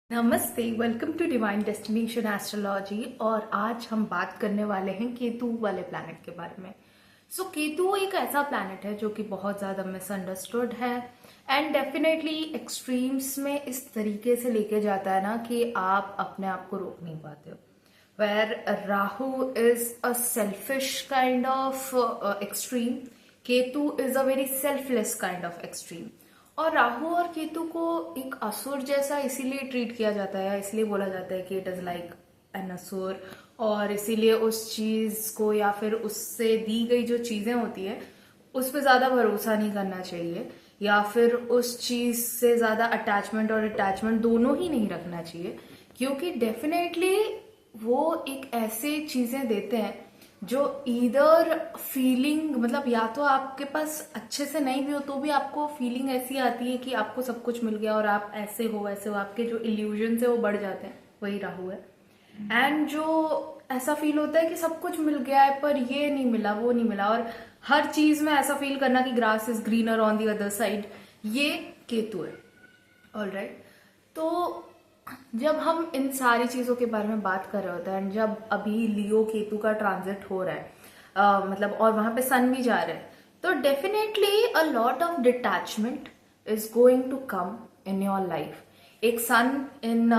नमस्ते, welcome to divine destination astrology. और आज हम बात करने वाले हैं केतु वाले प्लैनेट के बारे में। केतु एक ऐसा प्लैनेट है जो कि बहुत ज़्यादा मिसअंडरस्टूड है एंड डेफिनेटली एक्सट्रीम्स में इस तरीके से लेके जाता है ना कि आप अपने आप को रोक नहीं पाते हो। Where Rahu is a selfish kind of extreme, Ketu is a very selfless kind of extreme. और राहु और केतु को एक असुर जैसा इसीलिए ट्रीट किया जाता है, इसलिए बोला जाता है कि इट इज लाइक एन असुर। और इसीलिए उस चीज को या फिर उससे दी गई जो चीजें होती है उस पर ज्यादा भरोसा नहीं करना चाहिए, या फिर उस चीज से ज्यादा अटैचमेंट और अटैचमेंट दोनों ही नहीं रखना चाहिए, क्योंकि डेफिनेटली वो एक ऐसे चीजें देते हैं जो ईदर फीलिंग, मतलब या तो आपके पास अच्छे से नहीं भी हो तो भी आपको फीलिंग ऐसी आती है कि आपको सब कुछ मिल गया और आप ऐसे हो वैसे हो, आपके जो इल्यूजन है वो बढ़ जाते हैं, वही राहु है। एंड जो ऐसा फील होता है कि सब कुछ मिल गया है पर ये नहीं मिला वो नहीं मिला, और हर चीज में ऐसा फील करना कि grass is greener on the other side, ये केतु है। ऑलराइट, तो जब हम इन सारी चीजों के बारे में बात कर रहे होते हैं, जब अभी लियो केतु का ट्रांजिट हो रहा है, मतलब और वहां पे सन भी जा रहे हैं, तो definitely a lot of detachment is going to come in your life. एक सन इन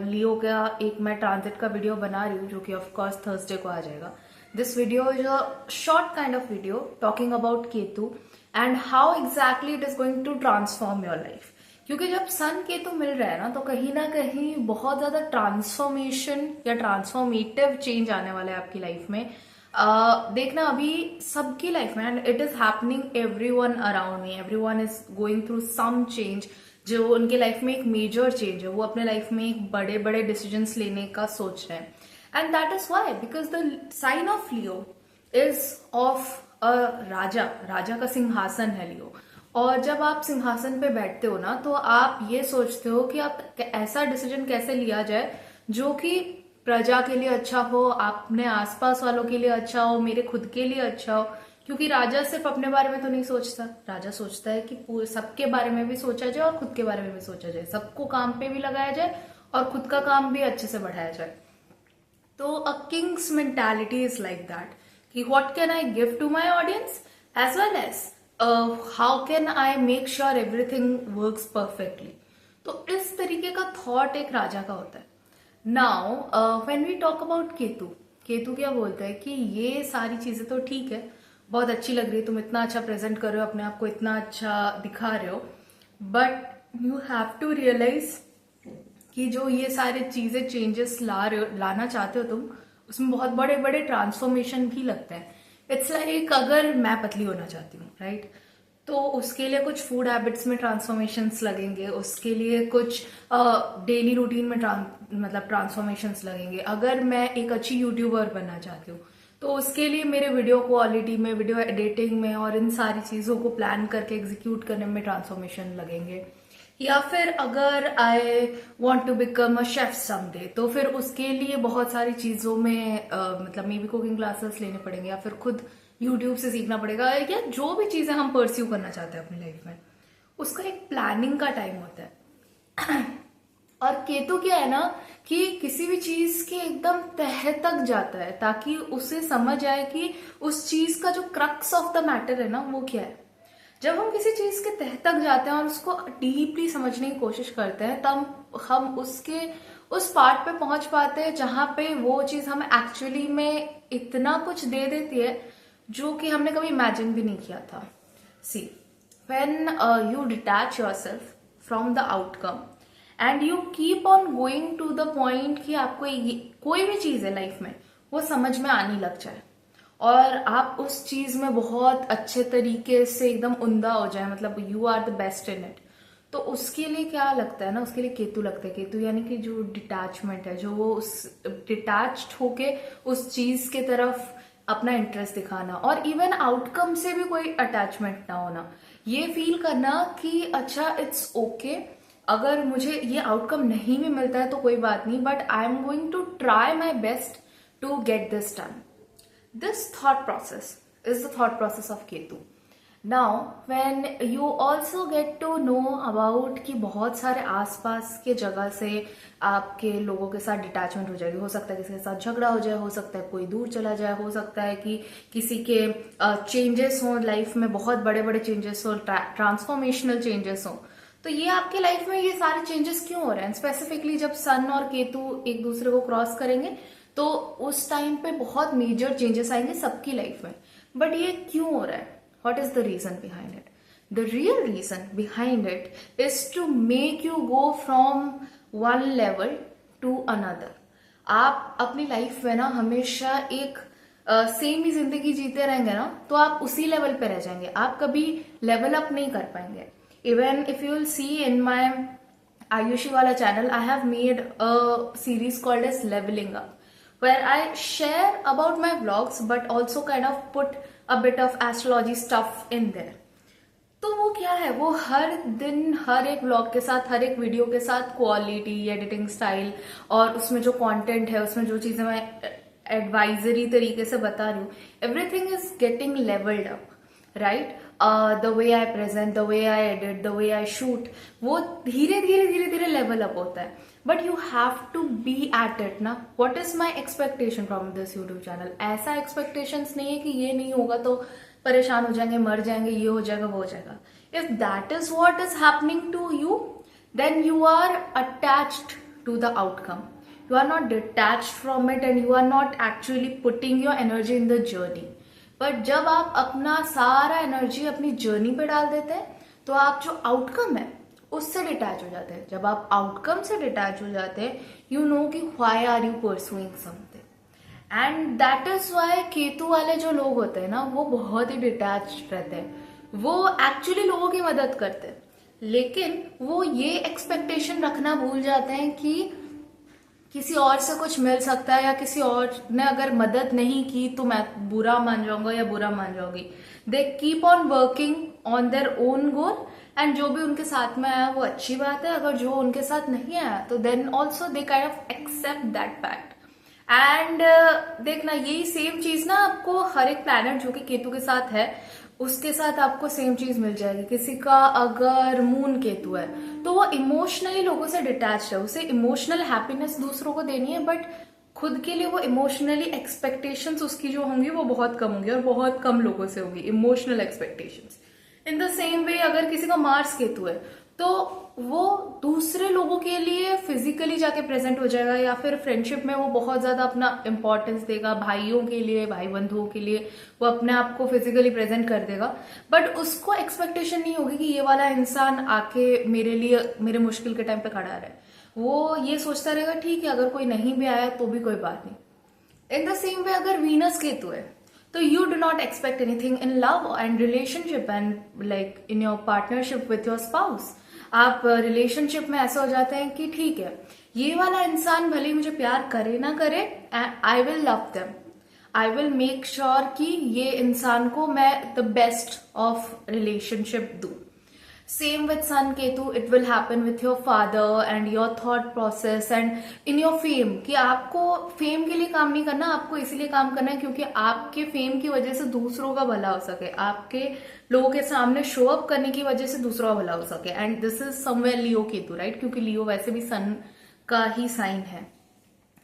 लियो का एक मैं ट्रांजिट का वीडियो बना रही हूँ जो कि ऑफ कोर्स थर्सडे को आ जाएगा। This video is a short kind of video talking about Ketu and how exactly it is going to transform your life. क्योंकि जब सन केतु मिल रहा है ना कहीं बहुत ज्यादा ट्रांसफॉर्मेशन या ट्रांसफॉर्मेटिव चेंज आने वाला है आपकी लाइफ में। देखना अभी सबकी लाइफ में, and it is happening everyone around me, everyone is going through some change, जो उनके लाइफ में एक मेजर चेंज है, वो अपने लाइफ में एक बड़े बड़े डिसीजंस लेने का सोच रहे हैं। And that is why, because the sign of Leo is of a राजा का सिंहासन है लियो। और जब आप सिंहासन पे बैठते हो ना तो आप ये सोचते हो कि आप ऐसा डिसीजन कैसे लिया जाए जो कि प्रजा के लिए अच्छा हो, अपने आसपास वालों के लिए अच्छा हो, मेरे खुद के लिए अच्छा हो। क्योंकि राजा सिर्फ अपने बारे में तो नहीं सोचता, राजा सोचता है कि पूरे सबके बारे में भी सोचा जाए और खुद के बारे में भी सोचा जाए, सबको काम पे भी लगाया जाए और खुद का काम भी अच्छे से बढ़ाया जाए। तो a king's mentality is like that कि what can I give to my audience as well as how can I make sure everything works perfectly. तो इस तरीके का थॉट एक राजा का होता है। Now when we talk about Ketu, Ketu क्या बोलता है कि ये सारी चीजें तो ठीक है, बहुत अच्छी लग रही है, तुम इतना अच्छा प्रेजेंट कर रहे हो, अपने आप को इतना अच्छा दिखा रहे हो, but you have to realise कि जो ये सारे चीजें चेंजेस लाना चाहते हो तुम, उसमें बहुत बड़े बड़े ट्रांसफॉर्मेशन भी लगते हैं। इट्स लाइक अगर मैं पतली होना चाहती हूँ, राइट, तो उसके लिए कुछ फूड हैबिट्स में ट्रांसफॉर्मेशंस लगेंगे, उसके लिए कुछ डेली रूटीन में मतलब ट्रांसफॉर्मेशंस लगेंगे। अगर मैं एक अच्छी यूट्यूबर बनना चाहती हूँ तो उसके लिए मेरे वीडियो क्वालिटी में, वीडियो एडिटिंग में और इन सारी चीजों को प्लान करके एग्जीक्यूट करने में ट्रांसफॉर्मेशन लगेंगे। या फिर अगर I want to become a chef someday, तो फिर उसके लिए बहुत सारी चीजों में मतलब मे बी कुकिंग क्लासेस लेने पड़ेंगे या फिर खुद यूट्यूब से सीखना पड़ेगा, या जो भी चीजें हम परस्यू करना चाहते हैं अपनी लाइफ में, उसका एक प्लानिंग का टाइम होता है। और केतु क्या है ना कि किसी भी चीज के एकदम तह तक जाता है ताकि उसे समझ आए कि उस चीज का जो क्रक्स ऑफ द मैटर है ना वो क्या है। जब हम किसी चीज के तह तक जाते हैं और उसको डीपली समझने की कोशिश करते हैं, तब हम उसके उस पार्ट पे पहुंच पाते हैं जहां पे वो चीज हमें एक्चुअली में इतना कुछ दे देती है जो कि हमने कभी इमेजिन भी नहीं किया था। See, when you detach yourself from the outcome and you keep on going to the point कि आपको कोई भी चीज है लाइफ में वो समझ में आने लग जाए और आप उस चीज में बहुत अच्छे तरीके से एकदम उमदा हो जाए, मतलब you are the best in it, तो उसके लिए क्या लगता है ना, उसके लिए केतु लगता है। केतु यानी कि जो डिटैचमेंट है, जो वो उस डिटैच्ड होके उस चीज के तरफ अपना इंटरेस्ट दिखाना, और इवन आउटकम से भी कोई अटैचमेंट ना होना, ये फील करना कि अच्छा इट्स ओके, अगर मुझे ये आउटकम नहीं भी मिलता है तो कोई बात नहीं, but I am going to try my best to get this done. This thought process is the thought process of Ketu. Now when you also get to know about कि बहुत सारे आसपास के जगह से आपके लोगों के साथ डिटैचमेंट हो जाएगी, हो सकता है किसी के साथ झगड़ा हो जाए, हो सकता है कोई दूर चला जाए, हो सकता है कि किसी के चेंजेस हों लाइफ में, बहुत बड़े बड़े चेंजेस हो, ट्रांसफॉर्मेशनल चेंजेस हो। तो ये आपके लाइफ में ये सारे चेंजेस क्यों हो रहे हैं? स्पेसिफिकली जब सन और केतु एक दूसरे को क्रॉस करेंगे तो उस टाइम पे बहुत मेजर चेंजेस आएंगे सबकी लाइफ में। बट ये क्यों हो रहा है? What is the reason behind it? The real reason behind it is to make you go from one level to another. आप अपनी लाइफ में ना हमेशा एक सेम ही जिंदगी जीते रहेंगे ना, तो आप उसी लेवल पे रह जाएंगे, आप कभी लेवल अप नहीं कर पाएंगे। Even if you will see in my Aayushi वाला channel, I have made a series called age levelling up, where I share about my vlogs but also kind of put a bit of astrology stuff in there. तो वो क्या है, वो हर दिन हर एक vlog के साथ, हर एक वीडियो के साथ क्वालिटी, एडिटिंग स्टाइल और उसमें जो कंटेंट है, उसमें जो चीजें मैं एडवाइजरी तरीके से बता रही हूँ, everything is getting levelled up, right? The way I present, the way I edit, the way I shoot, वो धीरे धीरे धीरे धीरे लेवल अप होता है। But you have to be at it ना। What is my expectation from this YouTube channel? ऐसा expectations नहीं है कि ये नहीं होगा तो परेशान हो जाएंगे, मर जाएंगे, ये हो जाएगा, वो हो जाएगा। If that is what is happening to you, then you are attached to the outcome, you are not detached from it and you are not actually putting your energy in the journey. But जब आप अपना सारा energy अपनी journey पे डाल देते हैं तो आप जो आउटकम है उससे डिटैच हो जाते हैं। जब आप आउटकम से डिटैच हो जाते हैं, यू नो कि why are you pursuing something, and that is why Ketu वाले जो लोग होते हैं ना, वो बहुत ही डिटैच रहते हैं। वो एक्चुअली लोगों की मदद करते हैं, लेकिन वो ये एक्सपेक्टेशन रखना भूल जाते हैं कि किसी और से कुछ मिल सकता है, या किसी और ने अगर मदद नहीं की तो मैं बुरा मान जाऊंगा या बुरा मान जाऊंगी। They keep on working on their own goal, and जो भी उनके साथ में आया वो अच्छी बात है, अगर जो उनके साथ नहीं आया तो then also they kind of accept that fact. And देखना, यही सेम चीज ना आपको हर एक प्लैनेट जो कि केतु के साथ है उसके साथ आपको सेम चीज मिल जाएगी। किसी का अगर मून केतु है तो वो इमोशनली लोगों से डिटैच है, उसे इमोशनल हैप्पीनेस दूसरों को देनी है, बट खुद के लिए वो इमोशनली एक्सपेक्टेशंस उसकी जो होंगी वो बहुत कम होंगी और बहुत कम लोगों से होंगी emotional expectations. In the same way अगर किसी का मार्स केतु है तो वो दूसरे लोगों के लिए फिजिकली जाके प्रेजेंट हो जाएगा, या फिर फ्रेंडशिप में वो बहुत ज्यादा अपना इंपॉर्टेंस देगा, भाइयों के लिए, भाई बंधुओं के लिए वो अपने आप को फिजिकली प्रेजेंट कर देगा। बट उसको एक्सपेक्टेशन नहीं होगी कि ये वाला इंसान आके मेरे लिए मेरे मुश्किल के टाइम पे खड़ा रहे। वो ये सोचता रहेगा ठीक है, अगर कोई नहीं भी आया तो भी कोई बात नहीं। इन द सेम वे अगर वीनस केतु है तो you do not expect anything in love and relationship and like in your partnership with your spouse. आप रिलेशनशिप में ऐसा हो जाते हैं कि ठीक है, ये वाला इंसान भले ही मुझे प्यार करे ना करे, I will love them, I will make sure कि ये इंसान को मैं द बेस्ट ऑफ रिलेशनशिप दूं। Same with sun Ketu, it will happen with your father and your thought process and in your fame, कि आपको फेम के लिए काम नहीं करना, आपको इसीलिए काम करना है क्योंकि आपके फेम की वजह से दूसरों का भला हो सके, आपके लोगों के सामने शो अप करने की वजह से दूसरों का भला हो सके। And this is somewhere Leo Ketu, right? क्योंकि लियो वैसे भी सन का ही साइन है।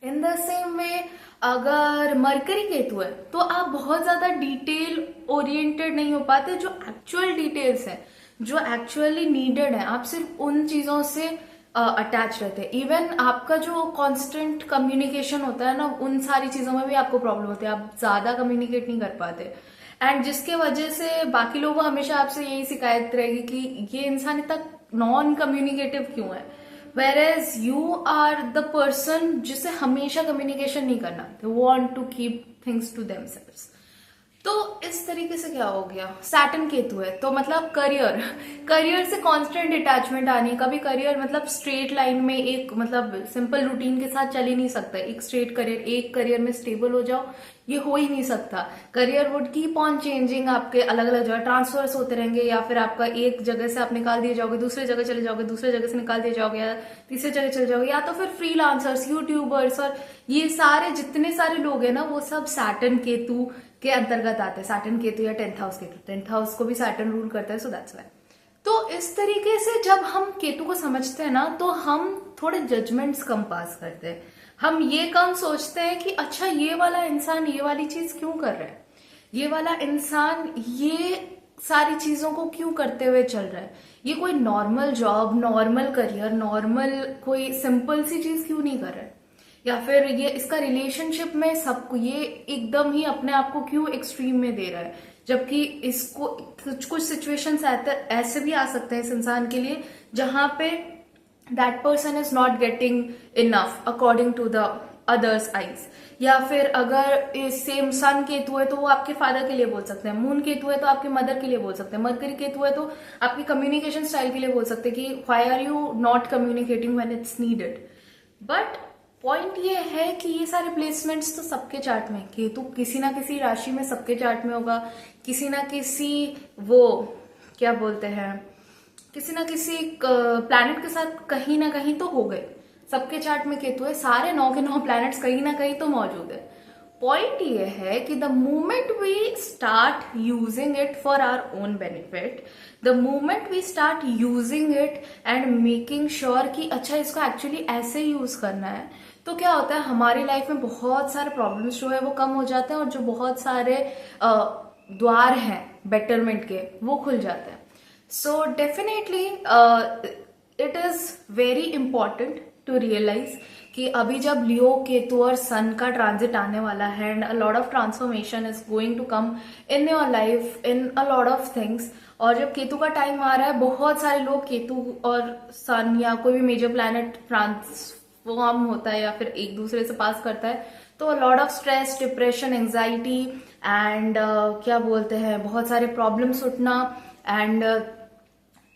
इन द सेम वे अगर मरकरी केतु है तो आप बहुत ज्यादा डिटेल ओरिएंटेड नहीं हो पाते, जो एक्चुअल डिटेल्स है, जो एक्चुअली नीडेड है, आप सिर्फ उन चीजों से अटैच रहते हैं। इवन आपका जो कांस्टेंट कम्युनिकेशन होता है ना, उन सारी चीजों में भी आपको प्रॉब्लम होती है, आप ज्यादा कम्युनिकेट नहीं कर पाते, एंड जिसके वजह से बाकी लोगों को हमेशा आपसे यही शिकायत रहेगी कि ये इंसान इतना नॉन कम्युनिकेटिव क्यों है, whereas you are the person जिसे हमेशा कम्युनिकेशन नहीं करना, they want to keep things to themselves। तो इस तरीके से क्या हो गया, सैटर्न केतु है तो मतलब करियर से कांस्टेंट अटैचमेंट आनी। कभी करियर मतलब स्ट्रेट लाइन में एक मतलब सिंपल रूटीन के साथ चल ही नहीं सकता, एक स्ट्रेट करियर, एक करियर में स्टेबल हो जाओ, ये हो ही नहीं सकता। Career would keep on changing, आपके अलग अलग जगह ट्रांसफर्स होते रहेंगे, या फिर आपका एक जगह से आप निकाल दिए जाओगे, दूसरे जगह चले जाओगे, दूसरे जगह से निकाल दिए जाओगे, या तीसरे जगह चले जाओगे, या तो फिर फ्रीलांसर्स, यूट्यूबर्स और ये सारे जितने सारे लोग हैं ना, वो सब सैटर्न केतु के अंतर्गत आते हैं, सैटर्न केतु या 10th house Ketu, 10th house को भी सैटर्न रूल करता है, सो दैट्स व्हाई। तो इस तरीके से जब हम केतु को समझते हैं ना, तो हम थोड़े जजमेंट्स कम पास करते हैं। हम ये कम सोचते हैं कि अच्छा ये वाला इंसान ये वाली चीज क्यों कर रहा है, ये वाला इंसान ये सारी चीजों को क्यों करते हुए चल रहा है, ये कोई normal job, normal career, normal कोई सिंपल सी चीज क्यों नहीं कर रहा है, या फिर ये इसका रिलेशनशिप में सबको ये एकदम ही अपने आप को क्यों एक्सट्रीम में दे रहा है, जबकि इसको कुछ सिचुएशंस ऐसे भी आ सकते हैं इस इंसान के लिए जहां पे that person is not getting enough according to the others eyes. या फिर अगर सेम सन केतु है तो वो आपके फादर के लिए बोल सकते हैं, मून केतु है तो आपके मदर के लिए बोल सकते हैं, मरकरी केतु है तो आपकी कम्युनिकेशन स्टाइल के लिए बोल सकते हैं कि why are you not communicating when it's needed. But point ये है कि ये सारे प्लेसमेंट्स तो सबके चार्ट में, केतु किसी ना किसी राशि में सबके चार्ट में होगा, किसी ना किसी वो क्या बोलते हैं, किसी ना किसी प्लैनेट के साथ कहीं ना कहीं तो हो गए, सबके चार्ट में केतु है, सारे 9 के 9 प्लैनेट्स कहीं ना कहीं तो मौजूद है। पॉइंट ये है कि the moment we start using it for our own benefit, the moment we start using it and making sure कि अच्छा इसको एक्चुअली ऐसे यूज करना है, तो क्या होता है हमारी लाइफ में बहुत सारे प्रॉब्लम्स जो है वो कम हो जाते हैं और जो बहुत सारे द्वार हैं बेटरमेंट के वो खुल जाते हैं। So definitely it is very important to realise कि अभी जब लियो केतु और सन का ट्रांजिट आने वाला है and a lot of transformation is going to come in your life in a lot of things, और जब केतु का टाइम आ रहा है बहुत सारे लोग केतु और सन या कोई भी मेजर प्लैनेट ट्रांसफॉर्म होता है या फिर एक दूसरे से पास करता है तो lot of stress, depression, anxiety and क्या बोलते हैं बहुत सारे प्रॉब्लम्स उठना एंड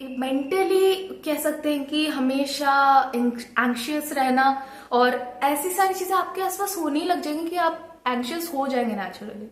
मेंटली कह सकते हैं कि हमेशा एंग्शियस रहना, और ऐसी सारी चीजें आपके आसपास होने ही लग जाएंगी कि आप एंग्शियस हो जाएंगे नेचुरली।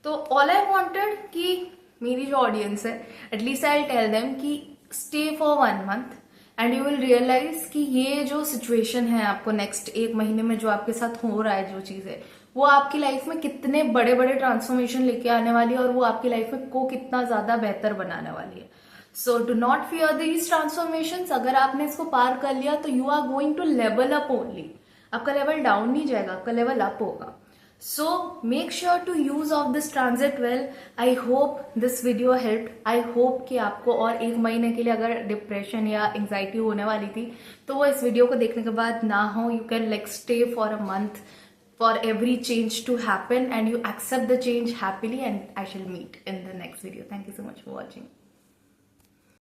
तो ऑल आई वांटेड कि मेरी जो ऑडियंस है एटलीस्ट आई टेल देम कि stay for 1 month and you will realise कि ये जो सिचुएशन है आपको नेक्स्ट 1 महीने में जो आपके साथ हो रहा है, जो चीज है वो आपकी लाइफ में कितने बड़े बड़े ट्रांसफॉर्मेशन लेके आने वाली है और वो आपकी लाइफ में को कितना ज्यादा बेहतर बनाने वाली है। So do not fear these transformations. अगर आपने इसको पार कर लिया तो you are going to level up only, आपका लेवल डाउन नहीं जाएगा, आपका लेवल अप होगा। So make sure to use of this transit well. I hope this video helped. I hope कि आपको और 1 महीने के लिए अगर डिप्रेशन या एंजाइटी होने वाली थी तो वो इस वीडियो को देखने के बाद ना हो। You can like stay for a month for every change to happen and you accept the change happily and I shall meet in the next video. Thank you so much for watching.